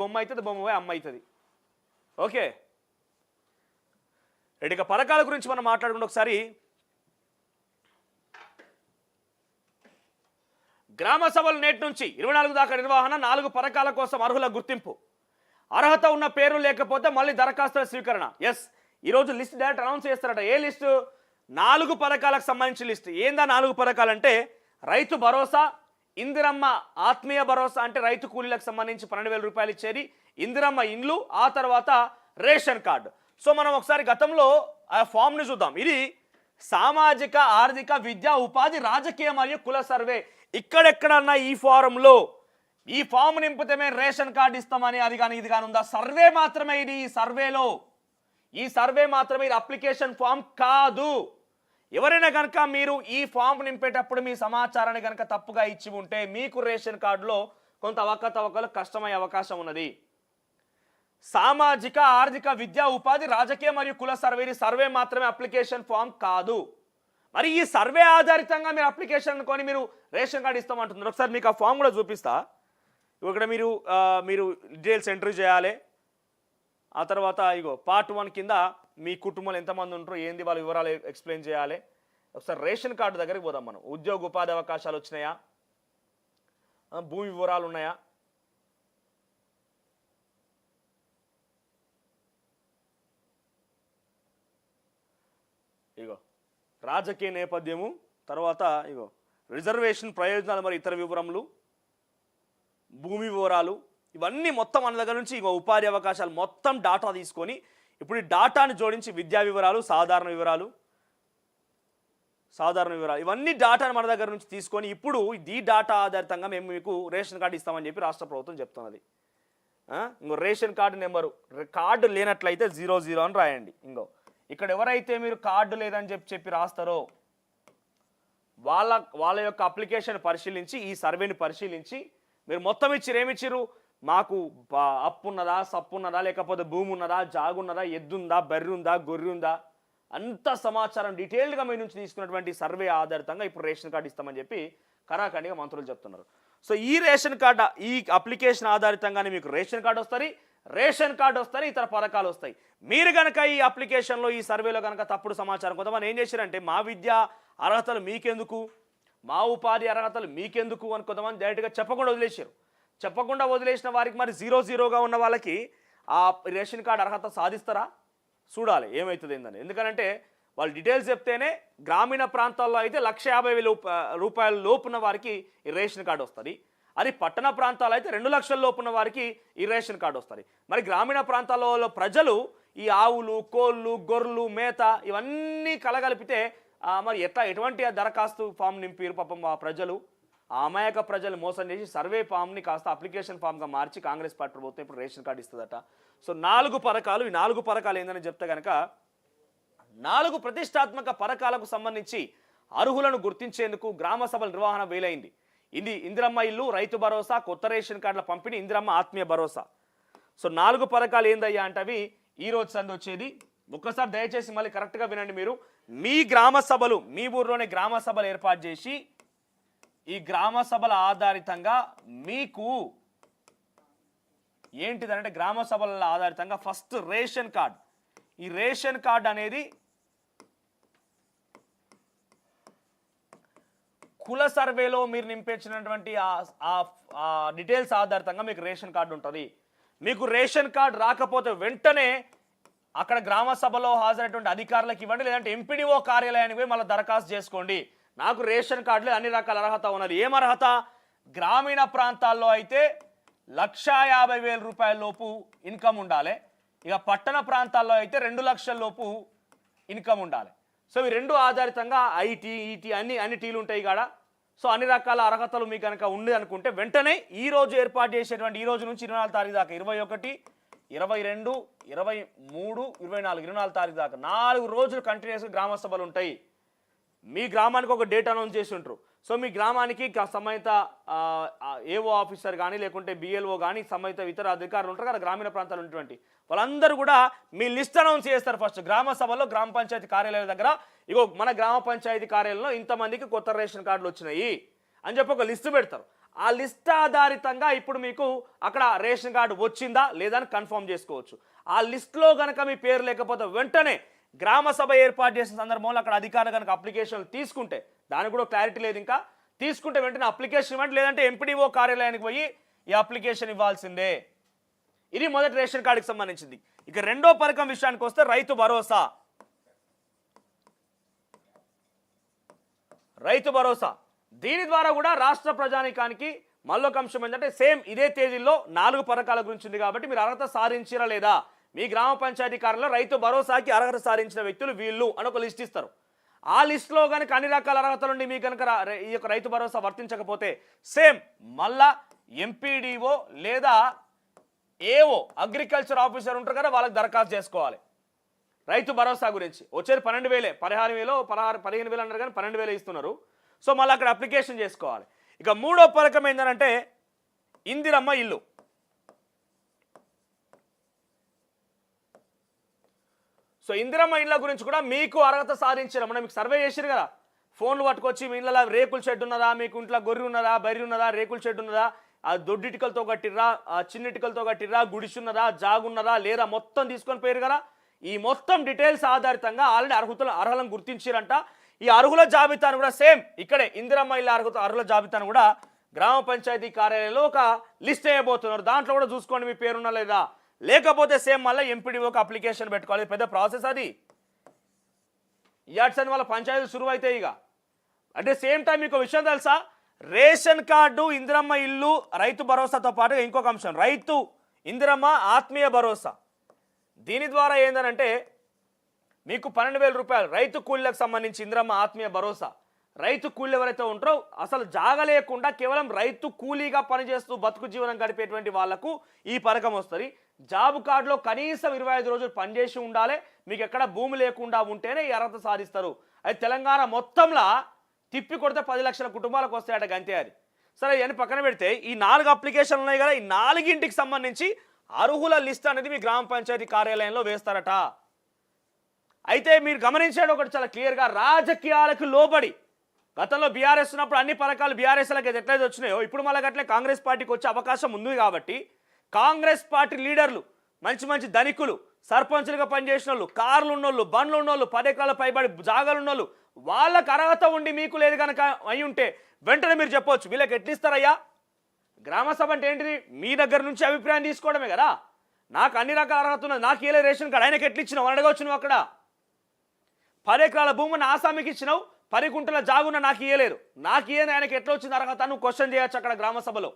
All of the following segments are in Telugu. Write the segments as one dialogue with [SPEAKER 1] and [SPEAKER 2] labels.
[SPEAKER 1] బొమ్మ అవుతుంది, బొమ్మ పోయి అమ్మ అవుతుంది. ఓకే, ఇక పథకాల గురించి మనం మాట్లాడుకుంటే ఒకసారి గ్రామ సభలు నేటి నుంచి 24 దాకా నిర్వహణ, 4 పథకాల కోసం అర్హుల గుర్తింపు. అర్హత ఉన్న పేరు లేకపోతే మళ్ళీ దరఖాస్తుల స్వీకరణ. ఎస్, ఈరోజు లిస్ట్ డైరెక్ట్ అనౌన్స్ చేస్తారట. ఏ లిస్టు? 4 పథకాలకు సంబంధించిన లిస్ట్. ఏందా 4 పథకాలు అంటే రైతు భరోసా, ఇందిరమ్మ ఆత్మీయ భరోసా అంటే రైతు కూలీలకు సంబంధించి 12,000 రూపాయలు ఇచ్చేది, ఇందిరమ్మ ఇండ్లు, ఆ తర్వాత రేషన్ కార్డు. సో మనం ఒకసారి గతంలో ఆ ఫామ్ని చూద్దాం. ఇది సామాజిక, ఆర్థిక, విద్యా, ఉపాధి, రాజకీయ మరియు కుల సర్వే. ఇక్కడెక్కడన్నా ఈ ఫారంలో ఈ ఫామ్ నింపితే మేము రేషన్ కార్డు ఇస్తామని అది కానీ ఇది కానీ ఉందా? సర్వే మాత్రమే ఇది. ఈ సర్వే మాత్రమే, ఇది అప్లికేషన్ ఫామ్ కాదు. ఎవరైనా కనుక మీరు ఈ ఫామ్ నింపేటప్పుడు మీ సమాచారాన్ని కనుక తప్పుగా ఇచ్చి ఉంటే మీకు రేషన్ కార్డులో కొంత అవకతవకలు కష్టమయ్యే అవకాశం ఉన్నది. సామాజిక, ఆర్థిక, విద్యా, ఉపాధి, రాజకీయ మరియు కుల సర్వే మాత్రమే, అప్లికేషన్ ఫామ్ కాదు. మరి ఈ సర్వే ఆధారితంగా మీరు అప్లికేషన్ అనుకొని మీరు రేషన్ కార్డు ఇస్తామంటున్నారు. ఒకసారి మీకు ఆ ఫామ్ కూడా చూపిస్తా. ఇక్కడ మీరు డీటెయిల్స్ ఎంట్రీ చేయాలి. ఆ తర్వాత ఇగో పార్ట్ 1 కింద మీ కుటుంబంలో ఎంతమంది ఉంటారో ఏంది వాళ్ళ వివరాలు ఎక్స్ప్లెయిన్ చేయాలి. ఒకసారి రేషన్ కార్డు దగ్గరికి పోదాం మనం. ఉద్యోగ ఉపాధి అవకాశాలు వచ్చినాయా, భూమి వివరాలు ఉన్నాయా, ఇగో రాజకీయ నేపథ్యము, తర్వాత ఇగో రిజర్వేషన్ ప్రయోజనాలు మరి ఇతర వివరములు, భూమి వివరాలు, ఇవన్నీ మొత్తం మన దగ్గర నుంచి ఇగో ఉపాధి అవకాశాలు మొత్తం డాటా తీసుకొని ఇప్పుడు ఈ డాటాను జోడించి విద్యా వివరాలు, సాధారణ వివరాలు, ఇవన్నీ డాటాను మన దగ్గర నుంచి తీసుకొని ఇప్పుడు ఈ డాటా ఆధారితంగా మేము మీకు రేషన్ కార్డు ఇస్తామని చెప్పి రాష్ట్ర ప్రభుత్వం చెప్తున్నది. ఇంకో రేషన్ కార్డు నెంబరు, కార్డు లేనట్లయితే 00 అని రాయండి. ఇంకో ఇక్కడ ఎవరైతే మీరు కార్డు లేదని చెప్పి రాస్తారో వాళ్ళ యొక్క అప్లికేషన్ పరిశీలించి, ఈ సర్వేని పరిశీలించి మీరు మొత్తం ఏమిచ్చిరు, మాకు అప్పు ఉన్నదా, సప్పు ఉన్నదా, లేకపోతే భూమి ఉన్నదా, జాగున్నదా, ఎద్దుందా, బర్రె ఉందా, గొర్రె ఉందా, అంత సమాచారం డీటెయిల్డ్గా మీ నుంచి తీసుకున్నటువంటి సర్వే ఆధారితంగా ఇప్పుడు రేషన్ కార్డు ఇస్తామని చెప్పి కరాఖండిగా మంత్రులు చెప్తున్నారు. సో ఈ రేషన్ కార్డు, ఈ అప్లికేషన్ ఆధారితంగానే మీకు రేషన్ కార్డు వస్తుంది, ఇతర పథకాలు వస్తాయి. మీరు కనుక ఈ అప్లికేషన్లో, ఈ సర్వేలో కనుక తప్పుడు సమాచారం కొంతమంది ఏం చేశారంటే మా విద్యా అర్హతలు మీకెందుకు, మా ఉపాధి అర్హతలు మీకెందుకు అని కొంతమంది డైరెక్ట్గా చెప్పకుండా వదిలేసిన వారికి మరి 00గా ఉన్న వాళ్ళకి ఆ రేషన్ కార్డు అర్హత సాధిస్తారా? చూడాలి ఏమవుతుంది ఏందని. ఎందుకంటే వాళ్ళు డీటెయిల్స్ చెప్తేనే గ్రామీణ ప్రాంతాల్లో అయితే 1,50,000 రూపాయల లోపున్న వారికి ఈ రేషన్ కార్డు వస్తుంది. అది పట్టణ ప్రాంతాల్లో అయితే 2 లక్షల లోపున్న వారికి ఈ రేషన్ కార్డు వస్తుంది. మరి గ్రామీణ ప్రాంతాల్లో ప్రజలు ఈ ఆవులు, కోళ్ళు, గొర్రెలు, మేత ఇవన్నీ కలగలిపితే మరి ఎటువంటి దరఖాస్తు ఫామ్ నింపారు పాపం ఆ ప్రజలు. ఆ అమాయక ప్రజలు మోసం చేసి సర్వే ఫామ్ని కాస్త అప్లికేషన్ ఫామ్గా మార్చి కాంగ్రెస్ పార్టీ ప్రభుత్వం ఇప్పుడు రేషన్ కార్డు ఇస్తుందట. సో 4 పథకాలు, ఈ 4 పథకాలు ఏందని చెప్తే కనుక 4 ప్రతిష్టాత్మక పథకాలకు సంబంధించి అర్హులను గుర్తించేందుకు గ్రామ సభల నిర్వహణ వీలైంది. ఇది ఇందిరమ్మ ఇల్లు, రైతు భరోసా, కొత్త రేషన్ కార్డుల పంపిణీ, ఇందిరమ్మ ఆత్మీయ భరోసా. సో 4 పథకాలు ఏందయ్యా అంటే అవి ఈరోజు సంది వచ్చేది. ఒక్కసారి దయచేసి మళ్ళీ కరెక్ట్గా వినండి. మీరు మీ గ్రామ సభలు, మీ ఊర్లోనే గ్రామ సభలు ఏర్పాటు చేసి ఈ గ్రామ సభల ఆధారితంగా మీకు ఏంటిదంటే గ్రామ సభల ఆధారితంగా ఫస్ట్ రేషన్ కార్డ్. ఈ రేషన్ కార్డ్ అనేది కుల సర్వేలో మీరు నింపించినటువంటి ఆ డీటెయిల్స్ ఆధారితంగా మీకు రేషన్ కార్డు ఉంటుంది. మీకు రేషన్ కార్డు రాకపోతే వెంటనే అక్కడ గ్రామ సభలో హాజరైనటువంటి అధికారులకు ఇవ్వండి, లేదంటే ఎంపీడీఓ కార్యాలయానికి పోయి మళ్ళీ దరఖాస్తు చేసుకోండి. నాకు రేషన్ కార్డులో అన్ని రకాల అర్హత ఉన్నది. ఏం అర్హత? గ్రామీణ ప్రాంతాల్లో అయితే 1,50,000 రూపాయల లోపు ఇన్కమ్ ఉండాలి. ఇక పట్టణ ప్రాంతాల్లో అయితే 2 లక్షల లోపు ఇన్కమ్ ఉండాలి. సో ఈ 2 ఆధారితంగా ఐటీ, ఈటీ అన్ని టీలు ఉంటాయి కాడ. సో అన్ని రకాల అర్హతలు మీకు కనుక ఉంది అనుకుంటే వెంటనే ఈ రోజు ఏర్పాటు చేసేటువంటి, ఈ రోజు నుంచి 24 తారీఖు దాకా, 21, 22, 23, 24, 24 తారీఖు దాకా 4 రోజులు కంటిన్యూస్గా గ్రామ సభలు ఉంటాయి. మీ గ్రామానికి ఒక డేట్ అనౌన్స్ చేసి ఉంటారు. సో మీ గ్రామానికి సంబంధిత ఏఓ ఆఫీసర్ కానీ లేకుంటే బిఎల్ఓ కానీ సంబంధిత ఇతర అధికారులు ఉంటారు కదా గ్రామీణ ప్రాంతాలు ఉన్నటువంటి వాళ్ళందరూ కూడా మీ లిస్ట్ అనౌన్స్ చేస్తారు. ఫస్ట్ గ్రామ సభలో గ్రామ పంచాయతీ కార్యాలయాల దగ్గర ఇగో మన గ్రామ పంచాయతీ కార్యాలయంలో ఇంతమందికి కొత్త రేషన్ కార్డులు వచ్చినాయి అని చెప్పి ఒక లిస్టు పెడతారు. ఆ లిస్ట్ ఆధారితంగా ఇప్పుడు మీకు అక్కడ రేషన్ కార్డు వచ్చిందా లేదా అని కన్ఫర్మ్ చేసుకోవచ్చు. ఆ లిస్ట్లో కనుక మీ పేరు లేకపోతే వెంటనే గ్రామ సభ ఏర్పాటు చేసిన సందర్భంలో అక్కడ అధికారులు కనుక అప్లికేషన్లు తీసుకుంటే, దానికి కూడా క్లారిటీ లేదు, ఇంకా తీసుకుంటే వెంటనే అప్లికేషన్ ఇవ్వండి, లేదంటే ఎంపీడీఓ కార్యాలయానికి పోయి ఈ అప్లికేషన్ ఇవ్వాల్సిందే. ఇది మొదటి రేషన్ కార్డుకి సంబంధించింది. ఇక రెండో పథకం విషయానికి వస్తే రైతు భరోసా. రైతు భరోసా దీని ద్వారా కూడా రాష్ట్ర ప్రజానికానికి మళ్ళొక అంశం ఏంటంటే సేమ్ ఇదే తేదీల్లో 4 పథకాల గురించి ఉంది కాబట్టి మీరు అర్హత సాధించారా లేదా, మీ గ్రామ పంచాయతీ కార్యాలయంలో రైతు భరోసాకి అర్హత సాధించిన వ్యక్తులు వీళ్ళు అని ఒక లిస్ట్ ఇస్తారు. ఆ లిస్టులో కనుక అన్ని రకాల అర్హతలు ఉండి మీకు కనుక ఈ యొక్క రైతు భరోసా వర్తించకపోతే సేమ్ మళ్ళా ఎంపీడీఓ లేదా ఏఓ అగ్రికల్చర్ ఆఫీసర్ ఉంటారు కదా, వాళ్ళకి దరఖాస్తు చేసుకోవాలి. రైతు భరోసా గురించి వచ్చేది 12,000, 15,000 అన్నారు కానీ 12,000 ఇస్తున్నారు. సో మళ్ళీ అక్కడ అప్లికేషన్ చేసుకోవాలి. ఇక మూడో పథకం ఏంటంటే ఇందిరమ్మ ఇల్లు. సో ఇందిరమ్మ ఇళ్ళ గురించి కూడా మీకు అర్హత సాధించిన, మనం మీకు సర్వే చేసారు కదా, ఫోన్లు పట్టుకొచ్చి మీ ఇళ్ళలో రేకుల షెడ్ ఉన్నదా, మీకు ఇంట్లో గొర్రె ఉన్నదా, బర్రె ఉన్నదా, రేకుల షెడ్ ఉన్నదా, ఆ దొడ్డిటికలతో కట్టిర్రా, ఆ చిన్నిటికలతో కట్టిర్రా, గుడిసున్నదా, జాగున్నదా లేదా మొత్తం తీసుకొని పోయారు కదా. ఈ మొత్తం డీటెయిల్స్ ఆధారితంగా ఆల్రెడీ అర్హులను గుర్తించారంట. ఈ అర్హుల జాబితాను కూడా సేమ్ ఇక్కడే ఇందిరమ్మ ఇళ్ళ అర్హుల జాబితాను కూడా గ్రామ పంచాయతీ కార్యాలయంలో ఒక లిస్ట్ వేయబోతున్నారు. దాంట్లో కూడా చూసుకోండి మీ పేరున్నా లేదా, లేకపోతే సేమ్ మళ్ళీ ఎంపీడీఓకి అప్లికేషన్ పెట్టుకోవాలి. పెద్ద ప్రాసెస్ అది. ఇయాట్సన్ వాళ్ళ పంచాయతీలు శురువు అవుతాయి ఇక. అంటే సేమ్ టైం మీకు విషయం తెలుసా, రేషన్ కార్డు, ఇందిరమ్మ ఇల్లు, రైతు భరోసాతో పాటు ఇంకొక అంశం రైతు ఇందిరమ్మ ఆత్మీయ భరోసా. దీని ద్వారా ఏంటంటే మీకు 12,000 రూపాయలు రైతు కూలీలకు సంబంధించి ఇందిరమ్మ ఆత్మీయ భరోసా. రైతు కూలీలు ఎవరైతే ఉంటారో అసలు జాగలేకుండా కేవలం రైతు కూలీగా పనిచేస్తూ బతుకు జీవనం గడిపేటువంటి వాళ్లకు ఈ పథకం వస్తుంది. జాబ్ కార్డులో కనీసం 25 రోజులు పనిచేసి ఉండాలి, మీకు ఎక్కడ భూమి లేకుండా ఉంటేనే ఈ అర్హత సాధిస్తారు. అది తెలంగాణ మొత్తంలో తిప్పి కొడితే 10 లక్షల కుటుంబాలకు వస్తాయట గంతే. అది సరే అని పక్కన పెడితే ఈ 4 అప్లికేషన్లు ఉన్నాయి కదా, ఈ 4ంటికి సంబంధించి అర్హుల లిస్ట్ అనేది మీ గ్రామ పంచాయతీ కార్యాలయంలో వేస్తారట. అయితే మీరు గమనించాడు ఒకటి చాలా క్లియర్గా, రాజకీయాలకు లోబడి గతంలో బీఆర్ఎస్ ఉన్నప్పుడు అన్ని పథకాలు బీఆర్ఎస్లకు ఎట్లయితే వచ్చినాయో ఇప్పుడు మళ్ళీ అట్లే కాంగ్రెస్ పార్టీకి వచ్చే అవకాశం ఉంది. కాబట్టి కాంగ్రెస్ పార్టీ లీడర్లు, మంచి మంచి ధనికులు, సర్పంచులుగా పనిచేసిన వాళ్ళు, కార్లు ఉన్నోళ్ళు, బండ్లు ఉన్నోళ్ళు, 10 ఎకరాల పైబడి జాగాలు ఉన్నోళ్ళు, వాళ్ళకు అర్హత ఉండి మీకు లేదు కనుక అయి ఉంటే వెంటనే మీరు చెప్పవచ్చు వీళ్ళకి ఎట్లిస్తారయ్యా. గ్రామ సభ అంటే ఏంటిది, మీ దగ్గర నుంచి అభిప్రాయం తీసుకోవడమే కదా. నాకు అన్ని రకాల అర్హత ఉన్నది, నాకు ఏలే రేషన్ కార్డు, ఆయనకి ఎట్లిచ్చినావు అడగవచ్చు. నువ్వు అక్కడ 10 ఎకరాల భూమిని ఆసామికి ఇచ్చినావు, 10 గుంటల జాగున్న నాకు ఇయ్యలేరు, నాకు ఇయ్యని ఆయనకి ఎట్లా వచ్చింది అర్హత, నువ్వు క్వశ్చన్ చేయొచ్చు అక్కడ గ్రామ సభలో.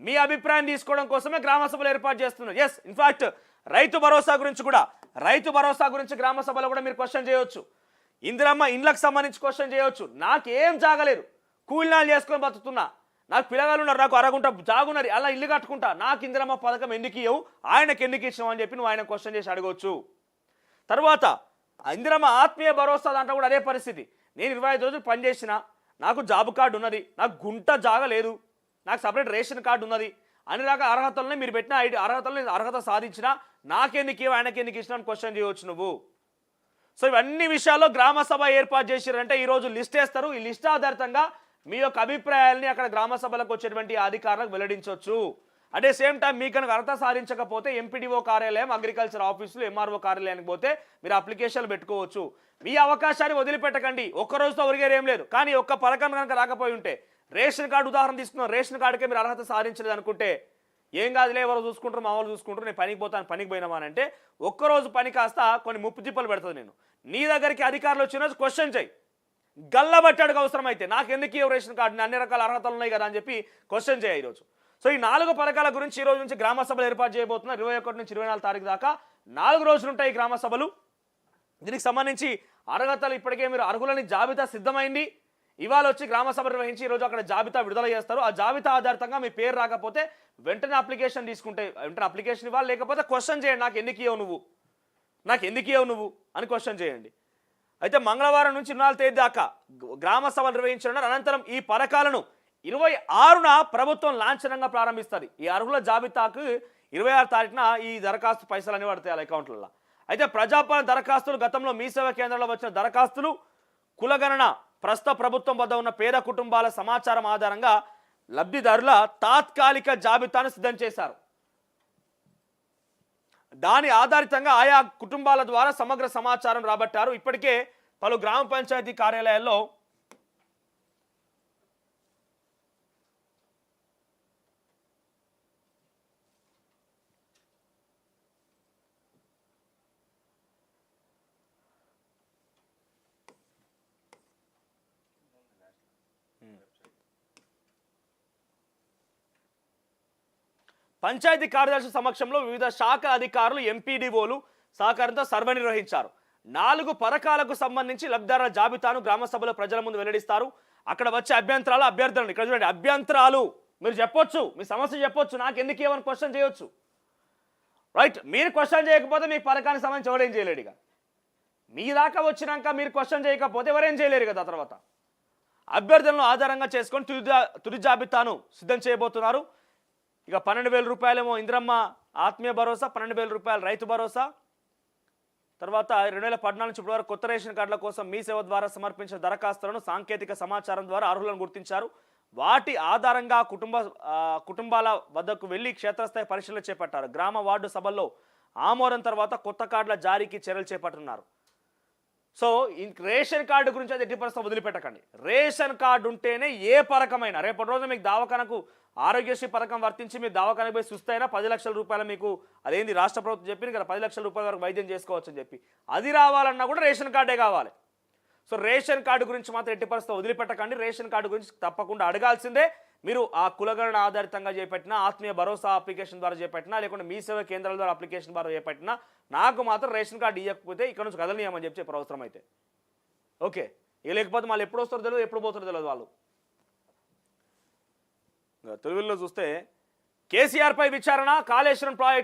[SPEAKER 1] మీ అభిప్రాయం తీసుకోవడం కోసమే గ్రామ సభలు ఏర్పాటు చేస్తున్నారు. ఎస్, ఇన్ఫాక్ట్ రైతు భరోసా గురించి గ్రామ సభలో కూడా మీరు క్వశ్చన్ చేయొచ్చు. ఇందిరమ్మ ఇండ్లకు సంబంధించి క్వశ్చన్ చేయొచ్చు. నాకేం జాగలేరు, కూలినాలు చేసుకొని బతుకుతున్నా, నాకు పిల్లగాలు ఉన్నారు, నాకు అరగుంట జాగున్నది, అలా ఇల్లు కట్టుకుంటా, నాకు ఇందిరమ్మ పథకం ఎందుకు ఇవ్వవు, ఆయనకు ఎందుకు ఇచ్చినావు అని చెప్పి నువ్వు ఆయన క్వశ్చన్ చేసి అడగవచ్చు. తర్వాత ఇందిరమ్మ ఆత్మీయ భరోసా దాంట్లో కూడా అదే పరిస్థితి. నేను 25 రోజులు పనిచేసిన, నాకు జాబ్ కార్డు ఉన్నది, నాకు గుంట జాగ లేదు, నాకు సపరేట్ రేషన్ కార్డు ఉన్నది, అన్ని రకాల అర్హతలని మీరు పెట్టిన అర్హత సాధించినా నాకెందుకు ఆయనకెందుకు ఇచ్చినా అని క్వశ్చన్ చేయవచ్చు నువ్వు. సో ఇవన్నీ విషయాల్లో గ్రామ సభ ఏర్పాటు చేశారంటే ఈరోజు లిస్ట్ వేస్తారు. ఈ లిస్ట్ ఆధారితంగా మీ యొక్క అభిప్రాయాల్ని అక్కడ గ్రామ సభలకు వచ్చేటువంటి అధికారులకు వెల్లడించవచ్చు. అట్ ద సేమ్ టైం మీకు కనుక అర్హత సాధించకపోతే ఎంపీడీఓ కార్యాలయం, అగ్రికల్చర్ ఆఫీసులు, ఎంఆర్ఓ కార్యాలయానికి పోతే మీరు అప్లికేషన్లు పెట్టుకోవచ్చు. మీ అవకాశాన్ని వదిలిపెట్టకండి. ఒక్క రోజుతో ఒరిగేది ఏం లేదు. కానీ ఒక్క పథకం కనుక రాకపోయి ఉంటే, రేషన్ కార్డు ఉదాహరణ తీసుకున్నాం, రేషన్ కార్డుకే మీరు అర్హత సాధించలేదు అనుకుంటే ఏం కాదులే, ఎవరు చూసుకుంటారు, మా వాళ్ళు చూసుకుంటారు, నేను పనికి పోతాను, పనికి పోయినామానంటే ఒక్కరోజు పని కాస్త కొన్ని ముప్పు తిప్పలు పెడుతుంది. నేను నీ దగ్గరికి అధికారులు వచ్చిన రోజు క్వశ్చన్ చేయి, గల్లబట్టాడుకు అవసరం అయితే నాకు ఎందుకు ఈ రేషన్ కార్డు, అన్ని రకాల అర్హతలు ఉన్నాయి కదా అని చెప్పి క్వశ్చన్ చేయ ఈరోజు. సో ఈ 4 పథకాల గురించి ఈ రోజు నుంచి గ్రామ సభలు ఏర్పాటు చేయబోతున్నారు. 21 నుంచి 24 తారీఖు దాకా 4 రోజులు ఉంటాయి గ్రామ సభలు. దీనికి సంబంధించి అర్హతలు ఇప్పటికే మీరు అర్హులని జాబితా సిద్ధమైంది. ఇవాళ వచ్చి గ్రామ సభ నిర్వహించి ఈరోజు అక్కడ జాబితా విడుదల చేస్తారు. ఆ జాబితా ఆధారితంగా మీ పేరు రాకపోతే వెంటనే అప్లికేషన్ తీసుకుంటే వెంటనే అప్లికేషన్ ఇవ్వాలి, లేకపోతే క్వశ్చన్ చేయండి, నాకు ఎందుకు ఇవ్వవు నువ్వు అని క్వశ్చన్ చేయండి. అయితే మంగళవారం నుంచి 24 తేదీ దాకా గ్రామ సభలు నిర్వహించనున్నారు. అనంతరం ఈ పథకాలను 26న ప్రభుత్వం లాంఛనంగా ప్రారంభిస్తుంది. ఈ అర్హుల జాబితాకు 26 తారీఖున ఈ దరఖాస్తు పైసలు అన్ని పడతాయి వాళ్ళ అకౌంట్లలో. అయితే ప్రజాపాలన దరఖాస్తులు, గతంలో మీ సేవా కేంద్రంలో వచ్చిన దరఖాస్తులు, కులగణన, ప్రస్తుత ప్రభుత్వం వద్ద ఉన్న పేద కుటుంబాల సమాచారం ఆధారంగా లబ్ధిదారుల తాత్కాలిక జాబితాను సిద్ధం చేశారు. దాని ఆధారితంగా ఆయా కుటుంబాల ద్వారా సమగ్ర సమాచారం రాబట్టారు. ఇప్పటికే పలు గ్రామ పంచాయతీ కార్యాలయాల్లో పంచాయతీ కార్యదర్శి సమక్షంలో వివిధ శాఖ అధికారులు ఎంపీడీఓలు సహకారంతో సర్వే నిర్వహించారు. 4 పథకాలకు సంబంధించి లబ్ధిదారుల జాబితాను గ్రామ సభలో ప్రజల ముందు వెల్లడిస్తారు. అక్కడ వచ్చే అభ్యంతరాలు అభ్యర్థులను ఇక్కడ చూడండి, అభ్యంతరాలు మీరు చెప్పొచ్చు, మీ సమస్య చెప్పొచ్చు, నాకు ఎందుకు ఏమని క్వశ్చన్ చేయొచ్చు, రైట్? మీరు క్వశ్చన్ చేయకపోతే మీ పథకానికి సంబంధించి ఎవరేం చేయలేడు. ఇక మీ దాకా వచ్చినాక మీరు క్వశ్చన్ చేయకపోతే ఎవరేం చేయలేరు కదా. తర్వాత అభ్యర్థులను ఆధారంగా చేసుకొని తుది జాబితాను సిద్ధం చేయబోతున్నారు. ఇక 12,000 రూపాయలేమో ఇందిరమ్మ ఆత్మీయ భరోసా, 12,000 రూపాయలు రైతు భరోసా. తర్వాత 2014 నుంచి ఇప్పటివరకు కొత్త రేషన్ కార్డుల కోసం మీ సేవ ద్వారా సమర్పించిన దరఖాస్తులను సాంకేతిక సమాచారం ద్వారా అర్హులను గుర్తించారు. వాటి ఆధారంగా కుటుంబాల వద్దకు వెళ్లి క్షేత్రస్థాయి పరిశీలన చేపట్టారు. గ్రామ వార్డు సభల్లో ఆమోదం తర్వాత కొత్త కార్డుల జారీకి చర్యలు చేపట్టున్నారు. సో రేషన్ కార్డు గురించి అది ఎట్టి పరిస్థితుల్లో వదిలిపెట్టకండి. రేషన్ కార్డు ఉంటేనే ఏ పథకమైనా, రేపటి రోజు మీకు దవాఖానకు ఆరోగ్యశ్రీ పథకం వర్తించి మీరు దవాఖానకు పోయి సుస్తైనా 10 లక్షల రూపాయలు మీకు అదేంది రాష్ట్ర ప్రభుత్వం చెప్పింది కదా, 10 లక్షల రూపాయల వరకు వైద్యం చేసుకోవచ్చు అని చెప్పి, అది రావాలన్నా కూడా రేషన్ కార్డే కావాలి. సో రేషన్ కార్డు గురించి మాత్రం ఎట్టి పరిస్థితుల్లో వదిలిపెట్టకండి. రేషన్ కార్డు గురించి తప్పకుండా అడగాల్సిందే. మీరు ఆ కులగణన ఆధారితంగా చేపట్టిన ఆత్మీయ భరోసా అప్లికేషన్ ద్వారా చేపట్టినా, లేకుంటే మీ సేవ కేంద్రాల ద్వారా అప్లికేషన్ ద్వారా చేపట్టినా, నాకు మాత్రం రేషన్ కార్డు ఇవ్వకపోతే ఇక్కడ నుంచి కదలనీయమని చెప్పి అవసరం అయితే ఓకే. ఇక లేకపోతే మళ్ళీ ఎప్పుడు వస్తారో తెలియదు, ఎప్పుడు పోతారో తెలియదు వాళ్ళు. తెలుగులో చూస్తే కేసీఆర్ పై విచారణ, కాళేశ్వరం ప్రాజెక్టు